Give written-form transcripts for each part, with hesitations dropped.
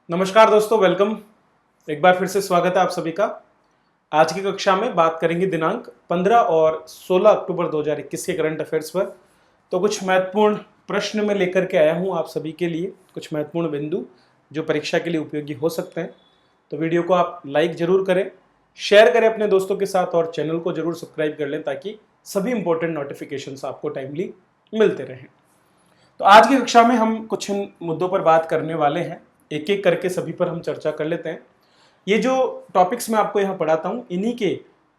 नमस्कार दोस्तों, वेलकम। एक बार फिर से स्वागत है आप सभी का। आज की कक्षा में बात करेंगे दिनांक 15 और 16 अक्टूबर 2021 के करंट अफेयर्स पर। तो कुछ महत्वपूर्ण प्रश्न मैं लेकर के आया हूं आप सभी के लिए, कुछ महत्वपूर्ण बिंदु जो परीक्षा के लिए उपयोगी हो सकते हैं। तो वीडियो को आप लाइक जरूर करें, शेयर करें अपने दोस्तों के साथ और चैनल को जरूर सब्सक्राइब कर लें ताकि सभी इंपॉर्टेंट नोटिफिकेशंस आपको टाइमली मिलते रहें। तो आज की कक्षा में हम कुछ इन मुद्दों पर बात करने वाले हैं, एक एक करके सभी पर हम चर्चा कर लेते हैं। ये जो टॉपिक्स मैं आपको यहाँ पढ़ाता हूँ, इन्हीं के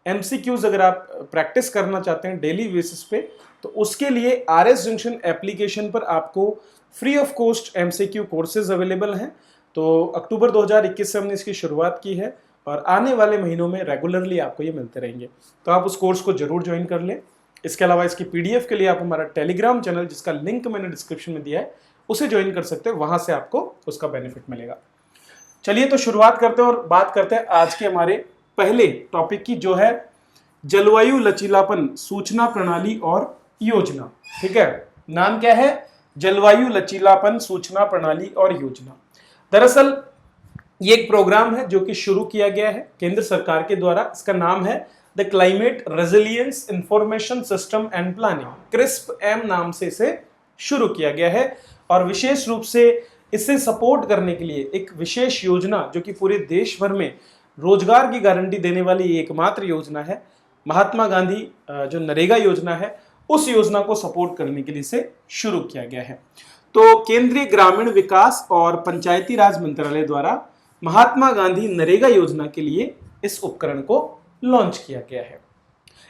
एमसीक्यूज अगर आप प्रैक्टिस करना चाहते हैं डेली बेसिस पे, तो उसके लिए आरएस जंक्शन एप्लीकेशन पर आपको free of cost MCQ courses available हैं। तो अक्टूबर 2021 से हमने इसकी शुरुआत की है और आने वाले महीनों में रेगुलरली आपको ये मिलते रहेंगे। तो आप उस कोर्स को जरूर ज्वाइन कर लें। इसके अलावा इसकी पीडीएफ के लिए आप हमारा टेलीग्राम चैनल, जिसका लिंक मैंने डिस्क्रिप्शन में दिया है, उसे ज्वाइन कर सकते हैं, वहां से आपको उसका बेनिफिट मिलेगा। चलिए तो शुरुआत करते हैं और बात करते हैं आज के हमारे पहले टॉपिक की, जो है जलवायु लचीलापन सूचना प्रणाली और योजना। ठीक है, नाम क्या है? जलवायु लचीलापन सूचना प्रणाली और योजना। दरअसल ये एक प्रोग्राम है जो कि शुरू किया गया है केंद्र सरकार के द्वारा। इसका नाम है the climate resilience information system and planning, crisp-M नाम से इसे शुरू किया गया है। और विशेष रूप से इसे सपोर्ट करने के लिए एक विशेष योजना, जो कि पूरे देश भर में रोजगार की गारंटी देने वाली एकमात्र योजना है, महात्मा गांधी जो नरेगा योजना है, उस योजना को सपोर्ट करने के लिए इसे शुरू किया गया है। तो केंद्रीय ग्रामीण विकास और पंचायती राज मंत्रालय द्वारा महात्मा गांधी नरेगा योजना के लिए इस उपकरण को लॉन्च किया गया है।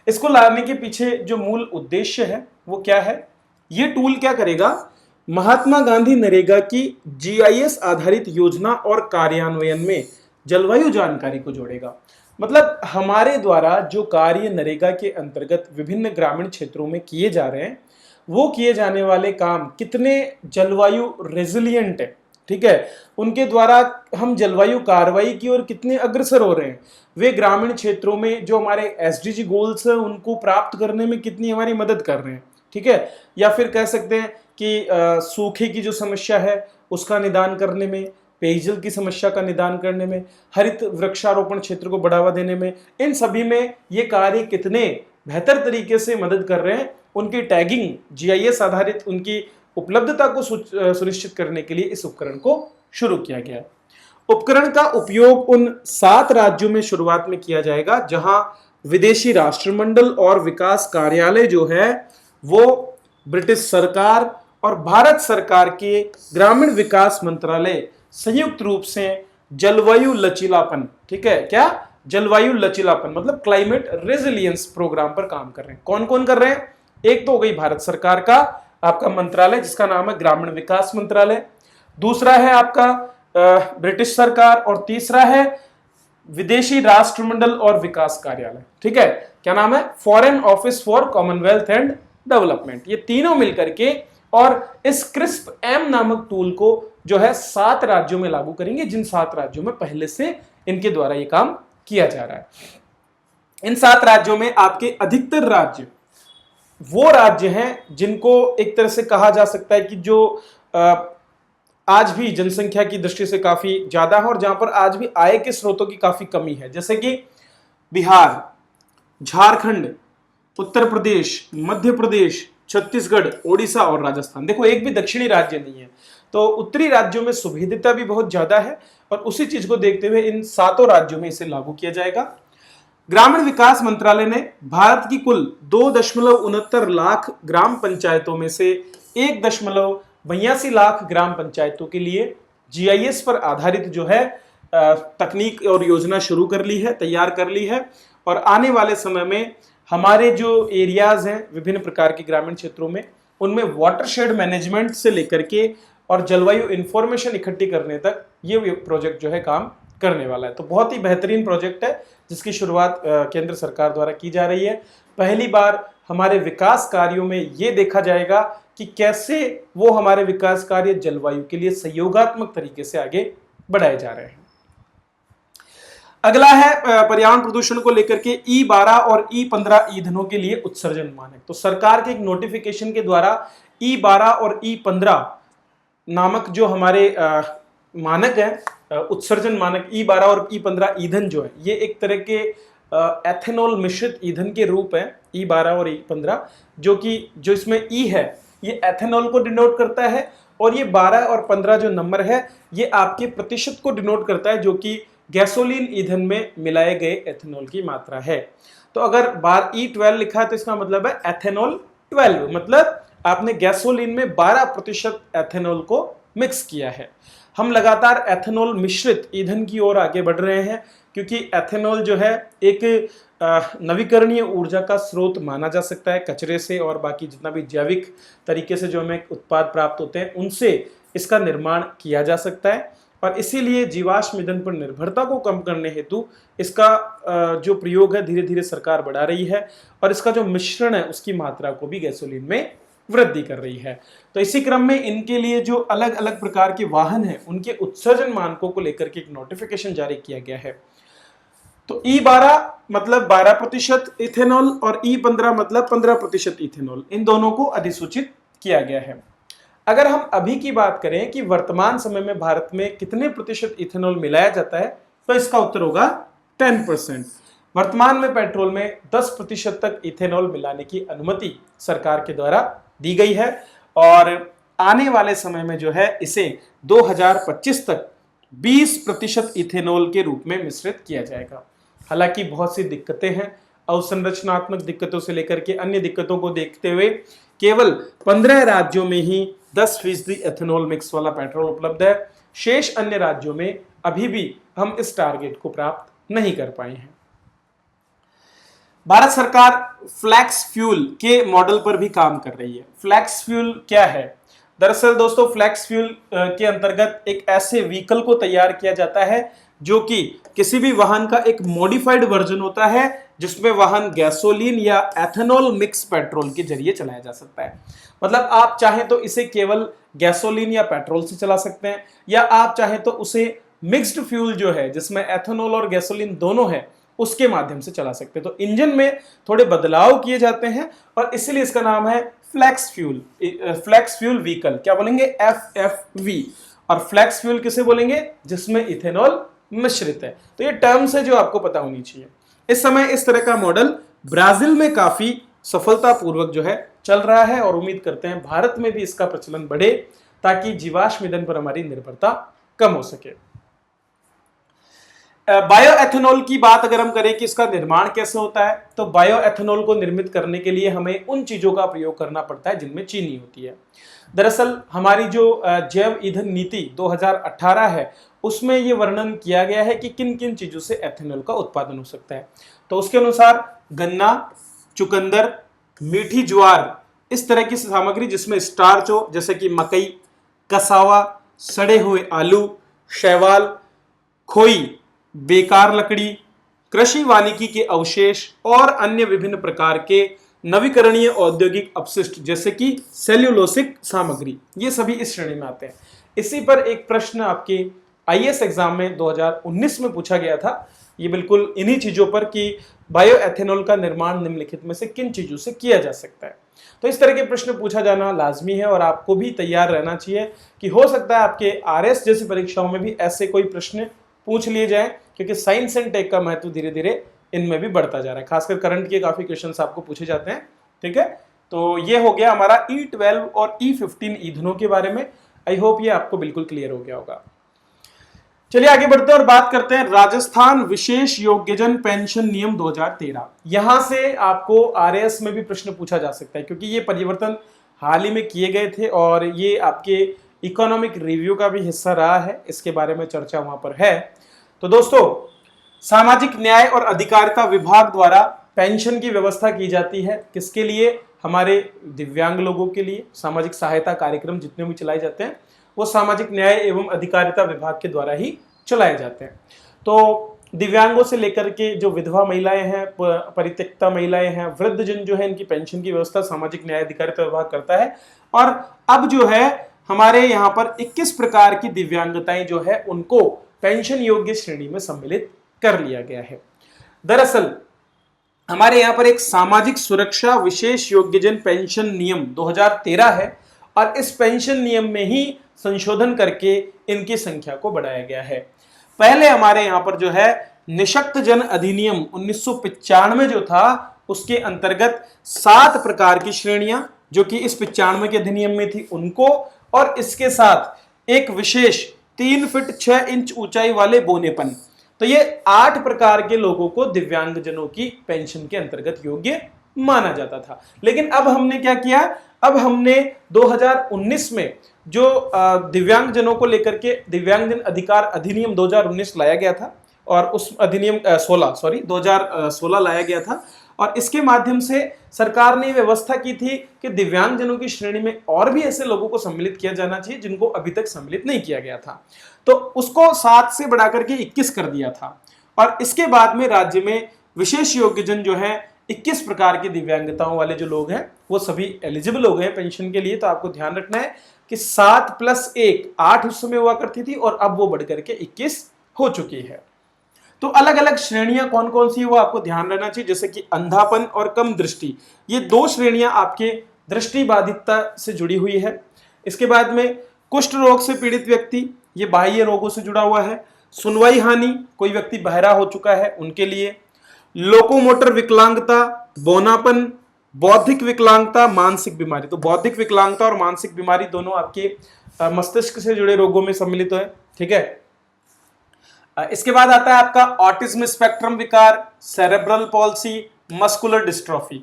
इसको लाने के पीछे जो मूल उद्देश्य है वो क्या है? ये टूल क्या करेगा? महात्मा गांधी नरेगा की जीआईएस आधारित योजना और कार्यान्वयन में जलवायु जानकारी को जोड़ेगा। मतलब हमारे द्वारा जो कार्य नरेगा के अंतर्गत विभिन्न ग्रामीण क्षेत्रों में किए जा रहे हैं, वो किए जाने वाले काम कितने जलवायु रेजिलिएंट है, ठीक है, उनके द्वारा हम जलवायु कार्रवाई की ओर कितने अग्रसर हो रहे हैं, वे ग्रामीण क्षेत्रों में जो हमारे एसडीजी गोल्स हैं उनको प्राप्त करने में कितनी हमारी मदद कर रहे हैं। ठीक है, या फिर कह सकते हैं कि सूखे की जो समस्या है उसका निदान करने में, पेयजल की समस्या का निदान करने में, हरित वृक्षारोपण क्षेत्र को बढ़ावा देने में, इन सभी में ये कार्य कितने बेहतर तरीके से मदद कर रहे हैं, उनकी टैगिंग जीआईएस आधारित उनकी उपलब्धता को सुनिश्चित करने के लिए इस उपकरण को शुरू किया गया है। उपकरण का उपयोग उन 7 राज्यों में शुरुआत में किया जाएगा जहां विदेशी राष्ट्रमंडल और विकास कार्यालय जो है वो ब्रिटिश सरकार और भारत सरकार के ग्रामीण विकास मंत्रालय संयुक्त रूप से जलवायु लचीलापन, ठीक है, क्या जलवायु लचीलापन मतलब क्लाइमेट रेजिलियंस प्रोग्राम पर काम कर रहे हैं। कौन कौन कर रहे हैं? एक तो हो गई भारत सरकार का आपका मंत्रालय जिसका नाम है ग्रामीण विकास मंत्रालय, दूसरा है आपका ब्रिटिश सरकार, और तीसरा है विदेशी राष्ट्रमंडल और विकास कार्यालय। ठीक है, क्या नाम है? Foreign office for Commonwealth and development. ये तीनों मिलकर के और इस क्रिस्प-एम नामक टूल को जो है 7 राज्यों में लागू करेंगे, जिन 7 राज्यों में पहले से इनके द्वारा ये काम किया जा रहा है। इन 7 राज्यों में आपके अधिकतर राज्य वो राज्य हैं जिनको एक तरह से कहा जा सकता है कि जो आज भी जनसंख्या की दृष्टि से काफी ज्यादा है और जहां पर आज भी आय के स्रोतों की काफी कमी है, जैसे कि बिहार, झारखंड, उत्तर प्रदेश, मध्य प्रदेश, छत्तीसगढ़, ओडिशा और राजस्थान। देखो, एक भी दक्षिणी राज्य नहीं है, तो उत्तरी राज्यों में सुविधता भी बहुत ज्यादा है और उसी चीज को देखते हुए इन 7 राज्यों में इसे लागू किया जाएगा। ग्रामीण विकास मंत्रालय ने भारत की कुल 2.69 लाख ग्राम पंचायतों में से 1.82 लाख ग्राम पंचायतों के लिए जीआईएस पर आधारित जो है तकनीक और योजना शुरू कर ली है, तैयार कर ली है। और आने वाले समय में हमारे जो एरियाज हैं विभिन्न प्रकार के ग्रामीण क्षेत्रों में, उनमें वाटरशेड मैनेजमेंट से लेकर के और जलवायु इंफॉर्मेशन इकट्ठी करने तक ये प्रोजेक्ट जो है काम करने वाला है। तो बहुत ही बेहतरीन प्रोजेक्ट है जिसकी शुरुआत केंद्र सरकार द्वारा की जा रही है। पहली बार हमारे विकास कार्यों में ये देखा जाएगा कि कैसे वो हमारे विकास कार्य जलवायु के लिए सहयोगात्मक तरीके से आगे बढ़ाए जा रहे हैं। अगला है पर्यावरण प्रदूषण को लेकर के E12 और E15 ईंधनों के लिए उत्सर्जन मानक। तो सरकार के एक नोटिफिकेशन के द्वारा E12 और E15 नामक जो हमारे मानक है उत्सर्जन मानक E12 और E15 ईंधन जो है ये एक तरह के एथेनॉल मिश्रित ईंधन के रूप है। E12 और E15 जो इसमें E है ये एथेनॉल को डिनोट करता है और ये 12 और 15 जो नंबर है ये आपके प्रतिशत को डिनोट करता है जो कि गैसोलीन ईंधन में मिलाए गए एथेनॉल की मात्रा है। तो अगर E12 लिखा है तो इसका मतलब है एथेनॉल 12, मतलब आपने गैसोलीन में 12% एथेनॉल को मिक्स किया है। हम लगातार एथेनॉल मिश्रित ईंधन की ओर आगे बढ़ रहे हैं क्योंकि एथेनॉल जो है एक नवीकरणीय ऊर्जा का स्रोत माना जा सकता है। कचरे से और बाकी जितना भी जैविक तरीके से जो हमें उत्पाद प्राप्त होते हैं उनसे इसका निर्माण किया जा सकता है और इसीलिए जीवाश्म ईंधन पर निर्भरता को कम करने हेतु इसका जो प्रयोग है धीरे धीरे सरकार बढ़ा रही है और इसका जो मिश्रण है उसकी मात्रा को भी गैसोलीन में वृद्धि कर रही है। तो इसी क्रम में इनके लिए जो अलग अलग प्रकार के वाहन हैं उनके उत्सर्जन मानकों को लेकर के एक नोटिफिकेशन जारी किया गया है। तो E12 मतलब 12% इथेनॉल और E15 मतलब 15% इथेनॉल, इन दोनों को अधिसूचित किया गया है। अगर हम अभी की बात करें कि वर्तमान समय में भारत में कितने प्रतिशत इथेनॉल मिलाया जाता है तो इसका उत्तर होगा 10%। वर्तमान में पेट्रोल में 10% तक इथेनॉल मिलाने की अनुमति सरकार के द्वारा दी गई है और आने वाले समय में जो है इसे 2025 तक 20% इथेनॉल के रूप में मिश्रित किया जाएगा। हालांकि बहुत सी दिक्कतें हैं, अवसंरचनात्मक दिक्कतों से लेकर के अन्य दिक्कतों को देखते हुए केवल 15 राज्यों में ही 10% एथेनॉल मिक्स वाला पेट्रोल उपलब्ध है। शेष अन्य राज्यों में अभी भी हम इस टारगेट को प्राप्त नहीं कर पाए हैं। भारत सरकार फ्लैक्स फ्यूल के मॉडल पर भी काम कर रही है। फ्लैक्स फ्यूल क्या है? दरअसल दोस्तों फ्लैक्स फ्यूल के अंतर्गत एक ऐसे व्हीकल को तैयार किया जाता है जो कि किसी भी वाहन का एक मॉडिफाइड वर्जन होता है जिसमें वाहन गैसोलीन या एथेनॉल मिक्स पेट्रोल के जरिए चलाया जा सकता है। मतलब आप चाहें तो इसे केवल गैसोलीन या पेट्रोल से चला सकते हैं या आप चाहें तो उसे मिक्स्ड फ्यूल जो है जिसमें एथेनॉल और गैसोलीन दोनों है उसके माध्यम से चला सकते हैं। तो इंजन में थोड़े बदलाव किए जाते हैं और इसलिए इसका नाम है फ्लैक्स फ्यूल व्हीकल। क्या बोलेंगे? FFV। और फ्लैक्स फ्यूल किसे बोलेंगे? जिसमें इथेनॉल मिश्रित है। तो ये टर्म्स है जो आपको पता होनी चाहिए। इस समय इस तरह का मॉडल ब्राजील में काफी सफलतापूर्वक जो है चल रहा है और उम्मीद करते हैं भारत में भी इसका प्रचलन बढ़े ताकि जीवाश्म ईंधन पर हमारी निर्भरता कम हो सके। बायो एथेनॉल की बात अगर हम करें कि इसका निर्माण कैसे होता है तो बायो एथेनॉल को निर्मित करने के लिए हमें उन चीजों का प्रयोग करना पड़ता है जिनमें चीनी होती है। दरअसल हमारी जो जैव ईंधन नीति 2018 है उसमें यह वर्णन किया गया है कि किन किन चीजों से एथेनॉल का उत्पादन हो सकता है। तो उसके अनुसार गन्ना, चुकंदर, मीठी ज्वार, इस तरह की सामग्री जिसमें स्टार्च हो जैसे कि मकई, कसावा, सड़े हुए आलू, शैवाल, खोई, बेकार लकड़ी, कृषि वानिकी के अवशेष और अन्य विभिन्न प्रकार के नवीकरणीय औद्योगिक अपशिष्ट जैसे कि सेल्यूलोसिक सामग्री, ये सभी इस श्रेणी में आते हैं। इसी पर एक प्रश्न आपके IAS एग्जाम में 2019 में पूछा गया था, ये बिल्कुल इन्हीं चीजों पर कि बायो एथेनॉल का निर्माण निम्नलिखित में से किन चीजों से किया जा सकता है। तो इस तरह के प्रश्न पूछा जाना लाजमी है और आपको भी तैयार रहना चाहिए कि हो सकता है आपके RS जैसी परीक्षाओं में भी ऐसे कोई प्रश्न पूछ लिए जाए क्योंकि साइंस एंड टेक का महत्व धीरे धीरे इनमें भी बढ़ता जा रहा है। खासकर करंट के काफी क्वेश्चंस आपको पूछे जाते हैं। ठीक है, तो ये हो गया हमारा E12 और E15 ईंधनों के बारे में। आई होप ये आपको बिल्कुल क्लियर हो गया होगा। चलिए आगे बढ़ते हैं और बात करते हैं राजस्थान विशेष योग्यजन पेंशन नियम 2013। यहां से आपको RAS में भी प्रश्न पूछा जा सकता है क्योंकि ये परिवर्तन हाल ही में किए गए थे और ये आपके इकोनॉमिक रिव्यू का भी हिस्सा रहा है, इसके बारे में चर्चा वहां पर है। तो दोस्तों सामाजिक न्याय और अधिकारिता विभाग द्वारा पेंशन की व्यवस्था की जाती है। किसके लिए? हमारे दिव्यांग लोगों के लिए। सामाजिक सहायता कार्यक्रम जितने भी चलाए जाते हैं वो सामाजिक न्याय एवं अधिकारिता विभाग के द्वारा ही चलाए जाते हैं। तो दिव्यांगों से लेकर के जो विधवा महिलाएं हैं, परित्यक्ता महिलाएं हैं, वृद्धजन जो है, इनकी पेंशन की व्यवस्था सामाजिक न्याय अधिकारिता विभाग करता है। और अब जो है हमारे यहाँ पर 21 प्रकार की दिव्यांगताएं जो है उनको पेंशन योग्य श्रेणी में सम्मिलित कर लिया गया है। दरअसल हमारे यहाँ पर एक सामाजिक सुरक्षा विशेष योग्यजन पेंशन नियम 2013 है और इस पेंशन नियम में ही संशोधन करके इनकी संख्या को बढ़ाया गया है। पहले हमारे यहां पर जो है निशक्त जन अधिनियम 1995 जो था उसके अंतर्गत 7 प्रकार की श्रेणियां जो कि इस 95 के अधिनियम में थी उनको, और इसके साथ एक विशेष 3 फीट 6 इंच ऊंचाई वाले बोनेपन। तो ये 8 प्रकार के लोगों को दिव्यांगजनों की पेंशन के अंतर्गत योग्य माना जाता था। लेकिन अब हमने क्या किया, अब हमने 2019 में जो दिव्यांगजनों को लेकर के दिव्यांगजन अधिकार अधिनियम 2019 लाया गया था, और उस अधिनियम 2016 लाया गया था, और इसके माध्यम से सरकार ने व्यवस्था की थी कि दिव्यांगजनों की श्रेणी में और भी ऐसे लोगों को सम्मिलित किया जाना चाहिए जिनको अभी तक सम्मिलित नहीं किया गया था। तो उसको 7 से बढ़ाकर के 21 कर दिया था। और इसके बाद में राज्य में विशेष योग्यजन जो है 21 प्रकार की दिव्यांगताओं वाले जो लोग हैं वो सभी एलिजिबल हो गए पेंशन के लिए। तो आपको ध्यान रखना है कि 7 + 1 8 उस समय हुआ करती थी और अब वो बढ़कर के 21 हो चुकी है। तो अलग अलग श्रेणियां कौन कौन सी है वो आपको ध्यान रखना चाहिए, जैसे कि अंधापन और कम दृष्टि, ये 2 श्रेणियां आपके दृष्टि बाधितता से जुड़ी हुई है। इसके बाद में कुष्ठ रोग से पीड़ित व्यक्ति, ये बाह्य रोगों से जुड़ा हुआ है। सुनवाई हानि, कोई व्यक्ति बहरा हो चुका है उनके लिए। लोकोमोटर विकलांगता, बौनापन, बौद्धिक विकलांगता, मानसिक बीमारी। तो बौद्धिक विकलांगता और मानसिक बीमारी दोनों आपके मस्तिष्क से जुड़े रोगों में सम्मिलित है, ठीक है। इसके बाद आता है आपका ऑटिज्म स्पेक्ट्रम विकार, सेरेब्रल पॉल्सी, मस्कुलर डिस्ट्रॉफी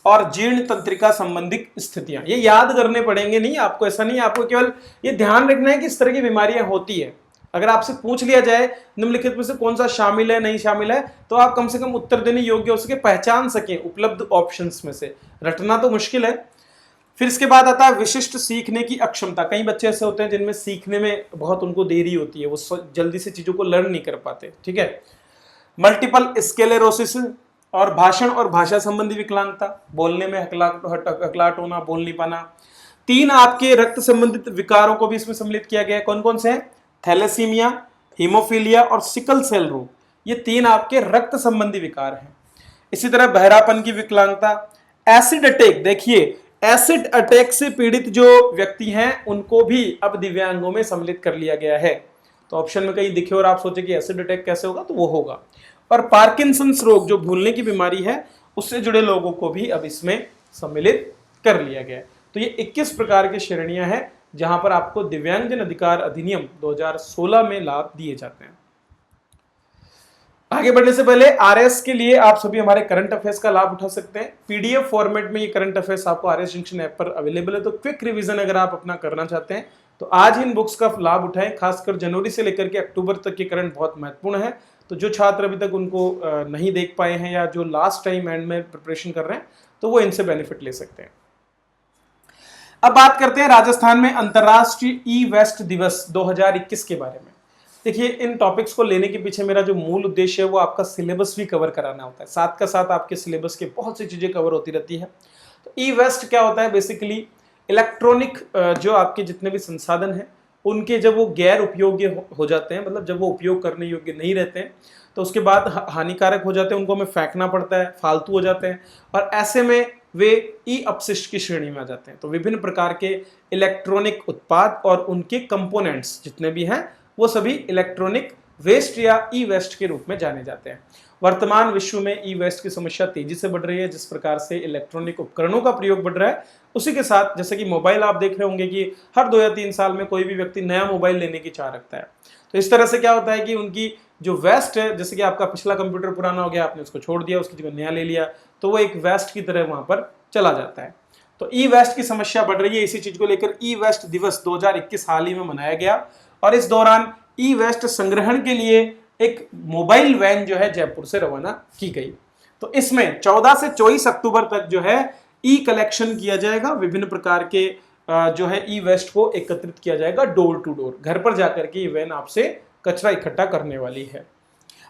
और जीर्ण तंत्रिका संबंधित स्थितियां। ये याद करने पड़ेंगे नहीं आपको, ऐसा नहीं, आपको केवल ये ध्यान रखना है कि इस तरह की बीमारियां होती है। अगर आपसे पूछ लिया जाए निम्नलिखित में से कौन सा शामिल है नहीं शामिल है, तो आप कम से कम उत्तर देने योग्य हो सके, पहचान सके उपलब्ध ऑप्शंस में से। रटना तो मुश्किल है। फिर इसके बाद आता है विशिष्ट सीखने की अक्षमता। कई बच्चे ऐसे होते हैं जिनमें सीखने में बहुत उनको देरी होती है, वो जल्दी से चीजों को लर्न नहीं कर पाते, ठीक है। मल्टीपल स्क्लेरोसिस और भाषण और भाषा संबंधी विकलांगता, बोलने में हकलाहट होना, बोल नहीं पाना। 3 आपके रक्त संबंधित विकारों को भी इसमें सम्मिलित किया गया है। कौन कौन से हैं? थैलेसीमिया, हीमोफीलिया और सिकल सेल रोग, ये 3 आपके रक्त संबंधी विकार हैं। इसी तरह बहरापन की विकलांगता। एसिड अटैक, देखिए एसिड अटैक से पीड़ित जो व्यक्ति हैं उनको भी अब दिव्यांगों में सम्मिलित कर लिया गया है। तो ऑप्शन में कहीं दिखे और आप सोचे कि एसिड अटैक कैसे होगा, तो वो होगा। और पार्किंसंस रोग, जो भूलने की बीमारी है, उससे जुड़े लोगों को भी अब इसमें सम्मिलित कर लिया गया है। तो ये 21 प्रकार की श्रेणियां हैं जहां पर आपको दिव्यांगजन अधिकार अधिनियम 2016 में लाभ दिए जाते हैं। आगे बढ़ने से पहले आरएस के लिए आप सभी हमारे करंट अफेयर्स का लाभ उठा सकते हैं। पीडीएफ फॉर्मेट में ये करंट अफेयर्स आपको आरएस जंक्शन ऐप पर अवेलेबल है। तो क्विक रिवीजन अगर आप अपना करना चाहते हैं तो आज इन बुक्स का लाभ उठाएं। खासकर जनवरी से लेकर के अक्टूबर तक के करंट बहुत महत्वपूर्ण है। तो जो छात्र अभी तक उनको नहीं देख पाए हैं या जो लास्ट टाइम एंड में प्रिपरेशन कर रहे हैं तो वो इनसे बेनिफिट ले सकते हैं। अब बात करते हैं राजस्थान में अंतरराष्ट्रीय ई वेस्ट दिवस 2021 के बारे में। देखिए, इन टॉपिक्स को लेने के पीछे मेरा जो मूल उद्देश्य है वो आपका सिलेबस भी कवर कराना होता है। साथ का साथ आपके सिलेबस के बहुत सी चीजें कवर होती रहती है। तो ई वेस्ट क्या होता है? बेसिकली इलेक्ट्रॉनिक जो आपके जितने भी संसाधन हैं उनके जब वो गैर उपयोग्य हो जाते हैं, मतलब जब वो उपयोग करने योग्य नहीं रहते हैं, तो उसके बाद हानिकारक हो जाते हैं, उनको हमें फेंकना पड़ता है, फालतू हो जाते हैं, और ऐसे में वे ई अपशिष्ट की श्रेणी में आ जाते हैं। तो विभिन्न प्रकार के इलेक्ट्रॉनिक उत्पाद और उनके कंपोनेंट्स जितने भी हैं वो सभी इलेक्ट्रॉनिक वेस्ट या ई वेस्ट के रूप में जाने जाते हैं। वर्तमान विश्व में ई वेस्ट की समस्या तेजी से बढ़ रही है। जिस प्रकार से इलेक्ट्रॉनिक उपकरणों का प्रयोग बढ़ रहा है, उसी के साथ जैसे कि मोबाइल आप देख रहे होंगे कि हर 2 या 3 साल में कोई भी व्यक्ति नया मोबाइल लेने की चाह रखता है। तो इस तरह से क्या होता है कि उनकी जो वेस्ट है, जैसे कि आपका पिछला कंप्यूटर पुराना हो गया, आपने उसको छोड़ दिया, उसकी जगह नया ले लिया, तो वो एक वेस्ट की तरह वहां पर चला जाता है। तो ई वेस्ट की समस्या बढ़ रही है। इसी चीज को लेकर ई वेस्ट दिवस 2021 हाल ही में मनाया गया, और इस दौरान ई वेस्ट संग्रहण के लिए एक मोबाइल वैन जो है जयपुर से रवाना की गई। तो इसमें 14 से 24 अक्टूबर तक जो है ई कलेक्शन किया जाएगा। विभिन्न प्रकार के जो है ई वेस्ट को एकत्रित किया जाएगा डोर टू डोर। घर पर जाकर के ये वैन आपसे कचरा इकट्ठा करने वाली है।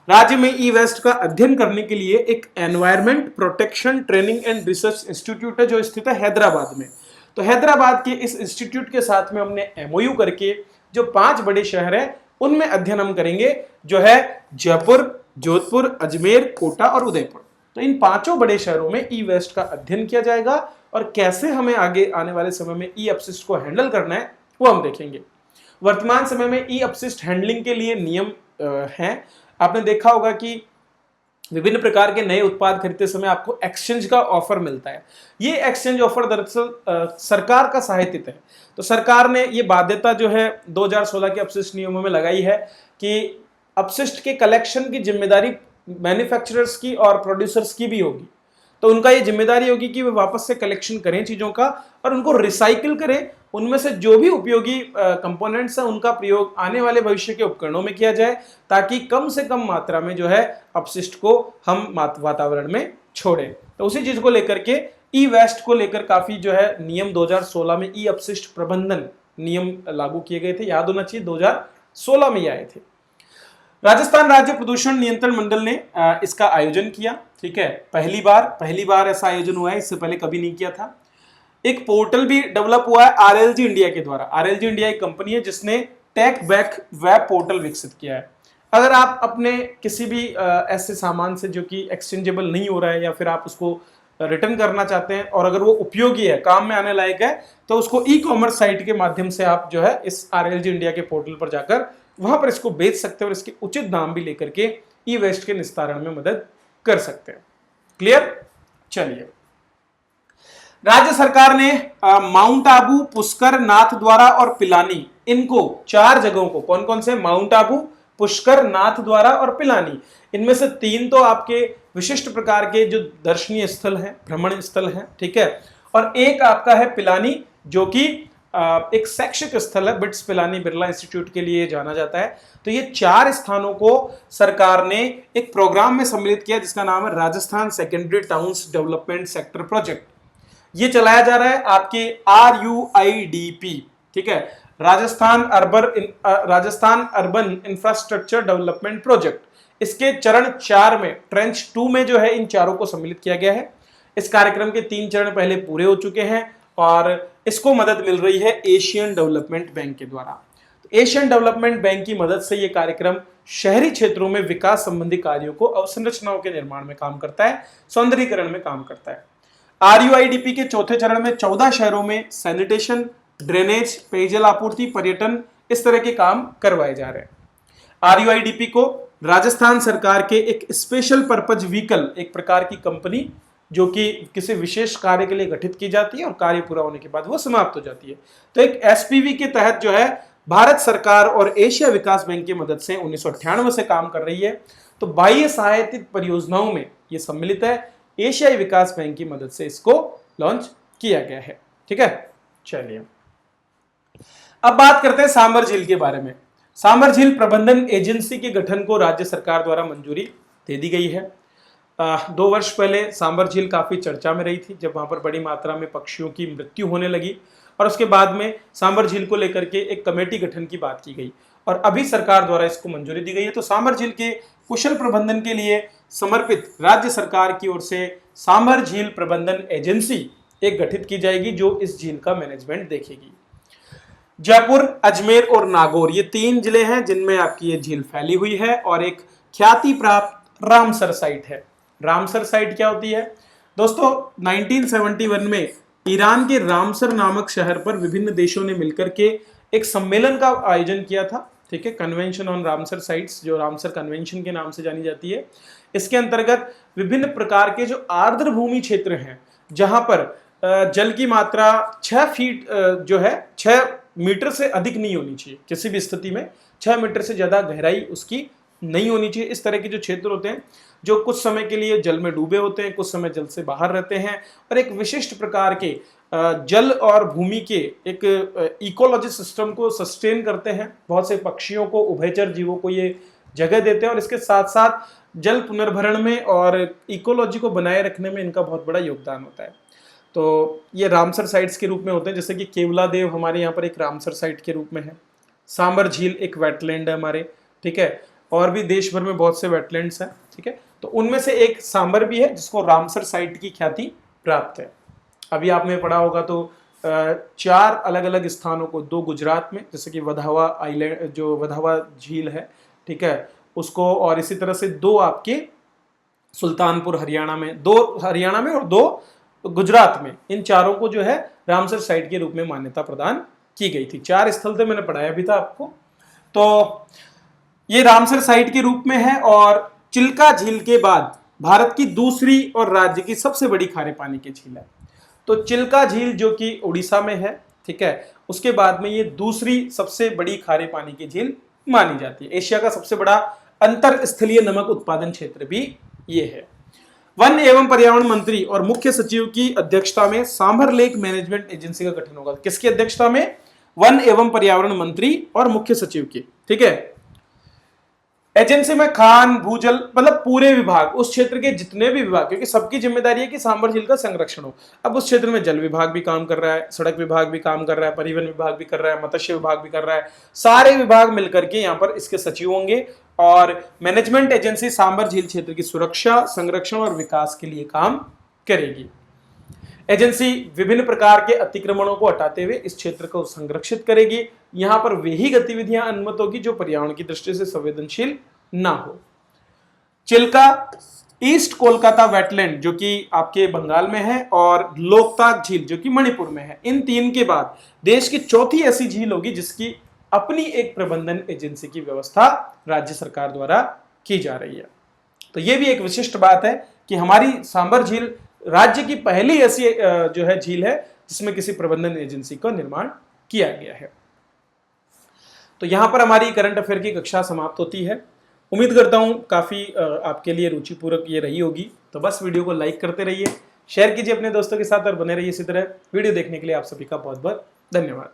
राज्य में ई वेस्ट का अध्ययन करने के लिए एक environment protection training and research institute है जो स्थित है हैदराबाद में। तो हैदराबाद के इस इंस्टीट्यूट के साथ में हमने एमओयू करके जो 5 बड़े शहर हैं उनमें अध्ययन हम करेंगे, जो है जयपुर, जोधपुर, अजमेर, कोटा और उदयपुर। तो इन 5 बड़े शहरों में ई वेस्ट का अध्ययन किया जाएगा और कैसे हमें आगे आने वाले समय में ई अपशिष्ट को हैंडल करना है वो हम देखेंगे। वर्तमान समय में ई अपशिष्ट हैंडलिंग के लिए नियम हैं। आपने देखा होगा कि विभिन्न प्रकार के नए उत्पाद खरीदते समय आपको एक्सचेंज का ऑफर मिलता है। ये एक्सचेंज ऑफर दरअसल सरकार का सहायतित है। तो सरकार ने ये बाध्यता जो है 2016 के अपशिष्ट नियमों में लगाई है कि अपशिष्ट के कलेक्शन की जिम्मेदारी मैन्युफैक्चरर्स की और प्रोड्यूसर्स की भी होगी। तो उनका ये जिम्मेदारी होगी कि वे वापस से कलेक्शन करें चीजों का और उनको रिसाइकिल करें। उनमें से जो भी उपयोगी कंपोनेंट्स हैं उनका प्रयोग आने वाले भविष्य के उपकरणों में किया जाए, ताकि कम से कम मात्रा में जो है अपशिष्ट को हम वातावरण में छोड़ें। तो उसी चीज को लेकर के ई वेस्ट को लेकर काफी जो है नियम 2016 में ई अपशिष्ट प्रबंधन नियम लागू किए गए थे। याद होना चाहिए 2016 में ये आए थे। राजस्थान राज्य प्रदूषण नियंत्रण मंडल ने इसका आयोजन किया। ठीक है, पहली बार ऐसा आयोजन हुआ है, इससे पहले कभी नहीं किया था। एक पोर्टल भी डेवलप हुआ है आरएलजी इंडिया के द्वारा। आरएलजी इंडिया एक कंपनी है जिसने टेक बैक वेब पोर्टल विकसित किया है। अगर आप अपने किसी भी ऐसे सामान से जो कि एक्सचेंजेबल नहीं हो रहा है या फिर आप उसको रिटर्न करना चाहते हैं और अगर वो उपयोगी है, काम में आने लायक है, तो उसको ई कॉमर्स साइट के माध्यम से आप जो है इस आरएलजी इंडिया के पोर्टल पर जाकर वहां पर इसको बेच सकते हैं और इसके उचित दाम भी लेकर के ई वेस्ट के निस्तारण में मदद कर सकते हैं। क्लियर? चलिए, राज्य सरकार ने माउंट आबू, पुष्कर, नाथद्वारा और पिलानी, इनको 4 जगहों को, कौन कौन से? माउंट आबू, पुष्कर, नाथद्वारा और पिलानी, इनमें से 3 तो आपके विशिष्ट प्रकार के जो दर्शनीय स्थल हैं, भ्रमण स्थल हैं। ठीक है, और एक आपका है पिलानी, जो कि एक शैक्षिक स्थल है। बिट्स पिलानी बिरला इंस्टीट्यूट के लिए जाना जाता है। तो ये 4 स्थानों को सरकार ने एक प्रोग्राम में सम्मिलित किया जिसका नाम है Rajasthan secondary towns development sector project. ये चलाया जा रहा है आपके RUIDP। ठीक है, Rajasthan urban infrastructure development project. इसके चरण 4 में, ट्रेंच 2 में जो है इन चारों को सम्मिलित किया गया है। इस कार्यक्रम के 3 चरण पहले पूरे हो चुके हैं और इसको मदद मिल रही है एशियन डेवलपमेंट बैंक के द्वारा। तो एशियन डेवलपमेंट बैंक की मदद से यह कार्यक्रम शहरी क्षेत्रों में विकास संबंधी कार्यों को, अवसंरचनाओं के निर्माण में काम करता है, सौंदर्यीकरण में काम करता है। RUIDP के चौथे चरण में 14 शहरों में सैनिटेशन, ड्रेनेज, पेयजल आपूर्ति, पर्यटन, इस तरह के काम करवाए जा रहे हैं। RUIDP को राजस्थान सरकार के एक स्पेशल पर्पज व्हीकल, एक प्रकार की कंपनी जो कि किसी विशेष कार्य के लिए गठित की जाती है और कार्य पूरा होने के बाद वो समाप्त हो जाती है। तो एक SPV के तहत जो है भारत सरकार और एशिया विकास बैंक की मदद से 1998 से काम कर रही है। तो बाह्य सहायतित परियोजनाओं में ये सम्मिलित है। एशियाई विकास बैंक की मदद से इसको लॉन्च किया गया है। ठीक है, चलिए अब बात करते हैं सांबर झील के बारे में। सांबर झील प्रबंधन एजेंसी के गठन को राज्य सरकार द्वारा मंजूरी दे दी गई है। 2 वर्ष पहले सांबर झील काफी चर्चा में रही थी, जब वहां पर बड़ी मात्रा में पक्षियों की मृत्यु होने लगी और उसके बाद में सांबर झील को लेकर के एक कमेटी गठन की बात की गई और अभी सरकार द्वारा इसको मंजूरी दी गई है। तो सांबर झील के कुशल प्रबंधन के लिए समर्पित राज्य सरकार की ओर से सांबर झील प्रबंधन एजेंसी एक गठित की जाएगी जो इस झील का मैनेजमेंट देखेगी। जयपुर, अजमेर और नागौर, ये 3 जिले हैं जिनमें आपकी ये झील फैली हुई है और एक ख्याति प्राप्त रामसर साइट है। रामसर साइट क्या होती है दोस्तों? 1971 में ईरान के रामसर नामक शहर पर विभिन्न देशों ने मिलकर के एक सम्मेलन का आयोजन किया था। ठीक है, कन्वेंशन ऑन रामसर साइट्स, जो रामसर कन्वेंशन के नाम से जानी जाती है। इसके अंतर्गत विभिन्न प्रकार के जो आर्द्र भूमि क्षेत्र हैं जहां पर जल की मात्रा 6 फीट जो है 6 मीटर से अधिक नहीं होनी चाहिए, किसी भी स्थिति में 6 मीटर से ज्यादा गहराई उसकी नहीं होनी चाहिए। इस तरह के जो क्षेत्र होते हैं जो कुछ समय के लिए जल में डूबे होते हैं, कुछ समय जल से बाहर रहते हैं और एक विशिष्ट प्रकार के जल और भूमि के एक इकोलॉजी सिस्टम को सस्टेन करते हैं। बहुत से पक्षियों को, उभयचर जीवों को ये जगह देते हैं और इसके साथ साथ जल पुनर्भरण में और इकोलॉजी को बनाए रखने में इनका बहुत बड़ा योगदान होता है। तो ये रामसर साइट्स के रूप में होते हैं, जैसे कि केवला देव हमारे यहाँ पर एक रामसर साइट के रूप में है। सांबर झील एक वेटलैंड है हमारे। ठीक है, और भी देश भर में बहुत से वेटलैंड्स हैं। ठीक है, तो उनमें से एक सांबर भी है जिसको रामसर साइट की ख्याति प्राप्त है। अभी आपने पढ़ा होगा तो 4 अलग अलग स्थानों को, 2 गुजरात में जैसे कि वधावा आइलैंड, जो वधावा झील है, ठीक है, उसको, और इसी तरह से 2 आपके सुल्तानपुर हरियाणा में, 2 हरियाणा में और 2 गुजरात में, इन चारों को जो है रामसर साइट के रूप में मान्यता प्रदान की गई थी। 4 स्थल थे, मैंने पढ़ाया भी था आपको। तो ये रामसर साइट के रूप में है और चिल्का झील के बाद भारत की दूसरी और राज्य की सबसे बड़ी खारे पानी की झील है। तो चिल्का झील जो कि उड़ीसा में है, ठीक है, उसके बाद में ये दूसरी सबसे बड़ी खारे पानी की झील मानी जाती है। एशिया का सबसे बड़ा अंतर स्थलीय नमक उत्पादन क्षेत्र भी ये है। वन एवं पर्यावरण मंत्री और मुख्य सचिव की अध्यक्षता में सांभर लेक मैनेजमेंट एजेंसी का गठन होगा। किसकी अध्यक्षता में? वन एवं पर्यावरण मंत्री और मुख्य सचिव की, ठीक है। एजेंसी में खान, भूजल, मतलब पूरे विभाग, उस क्षेत्र के जितने भी विभाग, क्योंकि सबकी जिम्मेदारी है कि सांभर झील का संरक्षण हो। अब उस क्षेत्र में जल विभाग भी काम कर रहा है, सड़क विभाग भी काम कर रहा है, परिवहन विभाग भी कर रहा है, मत्स्य विभाग भी कर रहा है। सारे विभाग मिलकर के यहाँ पर इसके सचिव होंगे और मैनेजमेंट एजेंसी सांभर झील क्षेत्र की सुरक्षा, संरक्षण और विकास के लिए काम करेगी। एजेंसी विभिन्न प्रकार के अतिक्रमणों को हटाते हुए इस क्षेत्र को संरक्षित करेगी। यहां पर वे ही गतिविधियां अनुमत होगी जो पर्यावरण की दृष्टि से संवेदनशील ना हो। चिल्का ईस्ट कोलकाता वेटलैंड जो कि आपके बंगाल में है और लोकताक झील जो कि मणिपुर में है, इन तीन के बाद देश की चौथी ऐसी झील होगी जिसकी अपनी एक प्रबंधन एजेंसी की व्यवस्था राज्य सरकार द्वारा की जा रही है। तो यह भी एक विशिष्ट बात है कि हमारी सांभर झील राज्य की पहली ऐसी जो है झील है जिसमें किसी प्रबंधन एजेंसी का निर्माण किया गया है। तो यहां पर हमारी करंट अफेयर की कक्षा समाप्त होती है। उम्मीद करता हूं काफी आपके लिए रुचिपूर्वक ये रही होगी। तो बस वीडियो को लाइक करते रहिए, शेयर कीजिए अपने दोस्तों के साथ और बने रहिए इसी तरह। वीडियो देखने के लिए आप सभी का बहुत बहुत धन्यवाद।